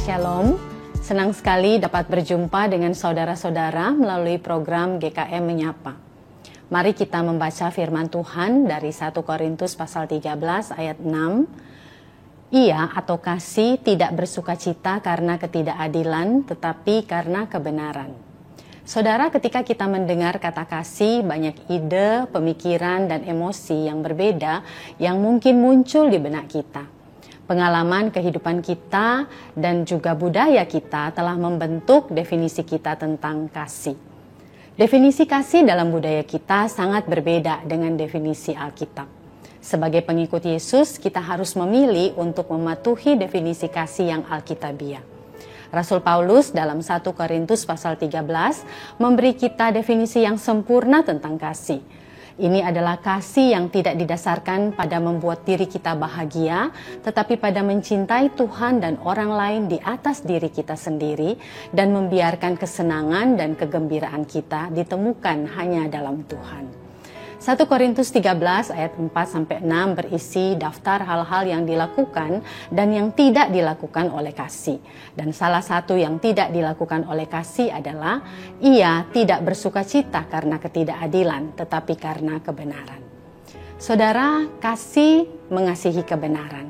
Shalom, senang sekali dapat berjumpa dengan saudara-saudara melalui program GKM Menyapa. Mari kita membaca firman Tuhan dari 1 Korintus pasal 13 ayat 6. Ia atau kasih tidak bersukacita karena ketidakadilan, tetapi karena kebenaran. Saudara, ketika kita mendengar kata kasih, banyak ide, pemikiran, dan emosi yang berbeda yang mungkin muncul di benak kita. Pengalaman kehidupan kita dan juga budaya kita telah membentuk definisi kita tentang kasih. Definisi kasih dalam budaya kita sangat berbeda dengan definisi Alkitab. Sebagai pengikut Yesus, kita harus memilih untuk mematuhi definisi kasih yang Alkitabiah. Rasul Paulus dalam 1 Korintus pasal 13 memberi kita definisi yang sempurna tentang kasih. Ini adalah kasih yang tidak didasarkan pada membuat diri kita bahagia, tetapi pada mencintai Tuhan dan orang lain di atas diri kita sendiri dan membiarkan kesenangan dan kegembiraan kita ditemukan hanya dalam Tuhan. 1 Korintus 13 ayat 4-6 berisi daftar hal-hal yang dilakukan dan yang tidak dilakukan oleh kasih. Dan salah satu yang tidak dilakukan oleh kasih adalah ia tidak bersukacita karena ketidakadilan, tetapi karena kebenaran. Saudara, kasih mengasihi kebenaran.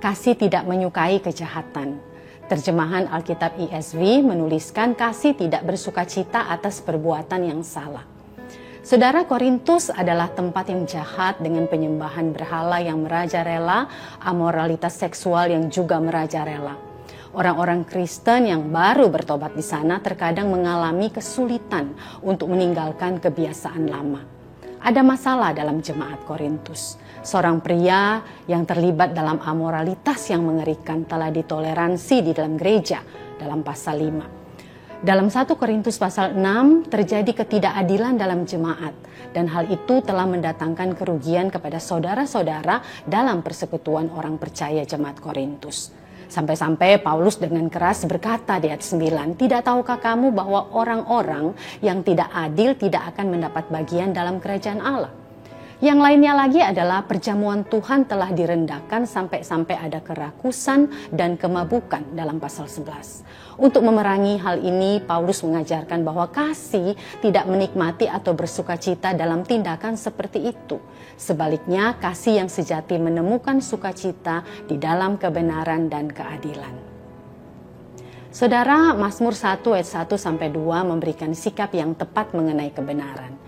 Kasih tidak menyukai kejahatan. Terjemahan Alkitab ESV menuliskan kasih tidak bersukacita atas perbuatan yang salah. Saudara, Korintus adalah tempat yang jahat dengan penyembahan berhala yang merajalela, amoralitas seksual yang juga merajalela. Orang-orang Kristen yang baru bertobat di sana terkadang mengalami kesulitan untuk meninggalkan kebiasaan lama. Ada masalah dalam jemaat Korintus. Seorang pria yang terlibat dalam amoralitas yang mengerikan telah ditoleransi di dalam gereja dalam pasal 5. Dalam 1 Korintus pasal 6 terjadi ketidakadilan dalam jemaat dan hal itu telah mendatangkan kerugian kepada saudara-saudara dalam persekutuan orang percaya jemaat Korintus. Sampai-sampai Paulus dengan keras berkata di ayat 9, "Tidak tahukah kamu bahwa orang-orang yang tidak adil tidak akan mendapat bagian dalam kerajaan Allah?" Yang lainnya lagi adalah perjamuan Tuhan telah direndahkan sampai-sampai ada kerakusan dan kemabukan dalam pasal 11. Untuk memerangi hal ini, Paulus mengajarkan bahwa kasih tidak menikmati atau bersukacita dalam tindakan seperti itu. Sebaliknya, kasih yang sejati menemukan sukacita di dalam kebenaran dan keadilan. Saudara, Mazmur 1 ayat 1-2 memberikan sikap yang tepat mengenai kebenaran.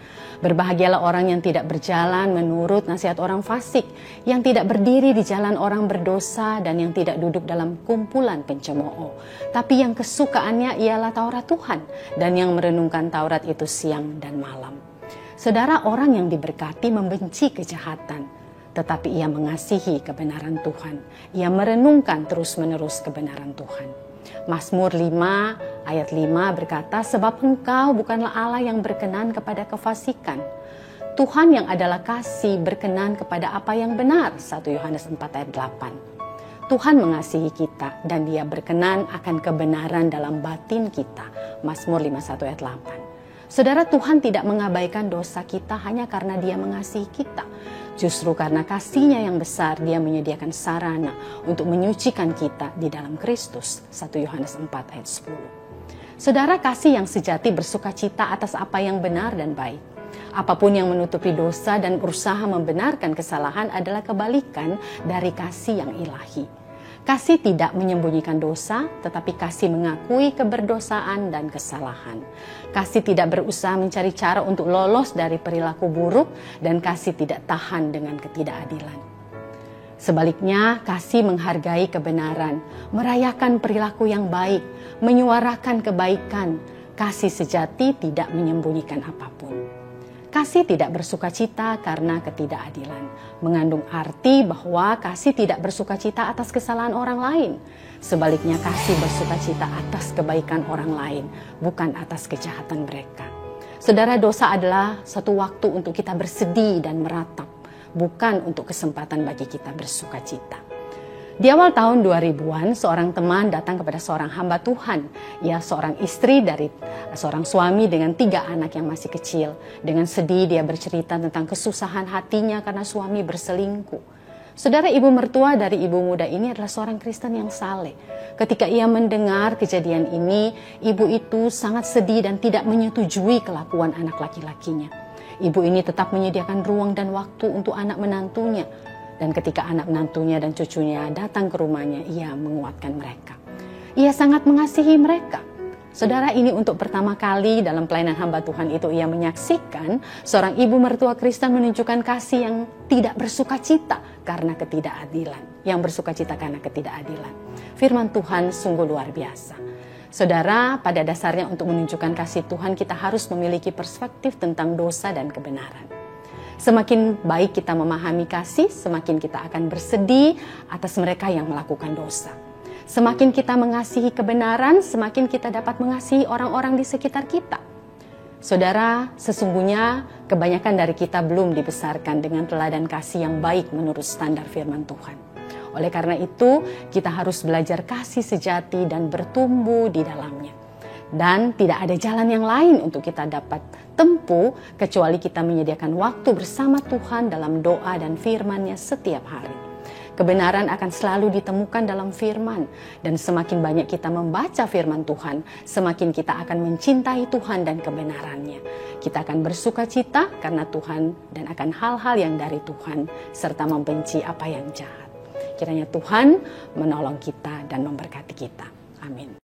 Berbahagialah orang yang tidak berjalan menurut nasihat orang fasik, yang tidak berdiri di jalan orang berdosa, dan yang tidak duduk dalam kumpulan pencemooh. Tapi yang kesukaannya ialah Taurat Tuhan, dan yang merenungkan Taurat itu siang dan malam. Saudara, orang yang diberkati membenci kejahatan, tetapi ia mengasihi kebenaran Tuhan. Ia merenungkan terus-menerus kebenaran Tuhan. Mazmur 5 ayat 5 berkata, "Sebab engkau bukanlah Allah yang berkenan kepada kefasikan. Tuhan yang adalah kasih berkenan kepada apa yang benar." 1 Yohanes 4 ayat 8. Tuhan mengasihi kita dan Dia berkenan akan kebenaran dalam batin kita. Mazmur 51 ayat 8. Saudara, Tuhan tidak mengabaikan dosa kita hanya karena Dia mengasihi kita. Justru karena kasih-Nya yang besar, Dia menyediakan sarana untuk menyucikan kita di dalam Kristus. 1 Yohanes 4 ayat 10. Saudara, kasih yang sejati bersukacita atas apa yang benar dan baik. Apapun yang menutupi dosa dan berusaha membenarkan kesalahan adalah kebalikan dari kasih yang ilahi. Kasih tidak menyembunyikan dosa, tetapi kasih mengakui keberdosaan dan kesalahan. Kasih tidak berusaha mencari cara untuk lolos dari perilaku buruk, dan kasih tidak tahan dengan ketidakadilan. Sebaliknya, kasih menghargai kebenaran, merayakan perilaku yang baik, menyuarakan kebaikan. Kasih sejati tidak menyembunyikan apapun. Kasih tidak bersukacita karena ketidakadilan, mengandung arti bahwa kasih tidak bersukacita atas kesalahan orang lain. Sebaliknya, kasih bersukacita atas kebaikan orang lain, bukan atas kejahatan mereka. Saudara, dosa adalah satu waktu untuk kita bersedih dan meratap, bukan untuk kesempatan bagi kita bersukacita. Di awal tahun 2000-an, seorang teman datang kepada seorang hamba Tuhan. Ia seorang istri dari seorang suami dengan 3 anak yang masih kecil. Dengan sedih dia bercerita tentang kesusahan hatinya karena suami berselingkuh. Saudara, ibu mertua dari ibu muda ini adalah seorang Kristen yang saleh. Ketika ia mendengar kejadian ini, ibu itu sangat sedih dan tidak menyetujui kelakuan anak laki-lakinya. Ibu ini tetap menyediakan ruang dan waktu untuk anak menantunya. Dan ketika anak menantunya dan cucunya datang ke rumahnya, ia menguatkan mereka. Ia sangat mengasihi mereka. Saudara, ini untuk pertama kali dalam pelayanan hamba Tuhan itu ia menyaksikan seorang ibu mertua Kristen menunjukkan kasih yang tidak bersukacita karena ketidakadilan. Yang bersukacita karena ketidakadilan. Firman Tuhan sungguh luar biasa. Saudara, pada dasarnya untuk menunjukkan kasih Tuhan kita harus memiliki perspektif tentang dosa dan kebenaran. Semakin baik kita memahami kasih, semakin kita akan bersedih atas mereka yang melakukan dosa. Semakin kita mengasihi kebenaran, semakin kita dapat mengasihi orang-orang di sekitar kita. Saudara, sesungguhnya kebanyakan dari kita belum dibesarkan dengan teladan kasih yang baik menurut standar firman Tuhan. Oleh karena itu, kita harus belajar kasih sejati dan bertumbuh di dalamnya. Dan tidak ada jalan yang lain untuk kita dapat tempuh kecuali kita menyediakan waktu bersama Tuhan dalam doa dan firman-Nya setiap hari. Kebenaran akan selalu ditemukan dalam firman. Dan semakin banyak kita membaca firman Tuhan, semakin kita akan mencintai Tuhan dan kebenarannya. Kita akan bersuka cita karena Tuhan dan akan hal-hal yang dari Tuhan, serta membenci apa yang jahat. Kiranya Tuhan menolong kita dan memberkati kita. Amin.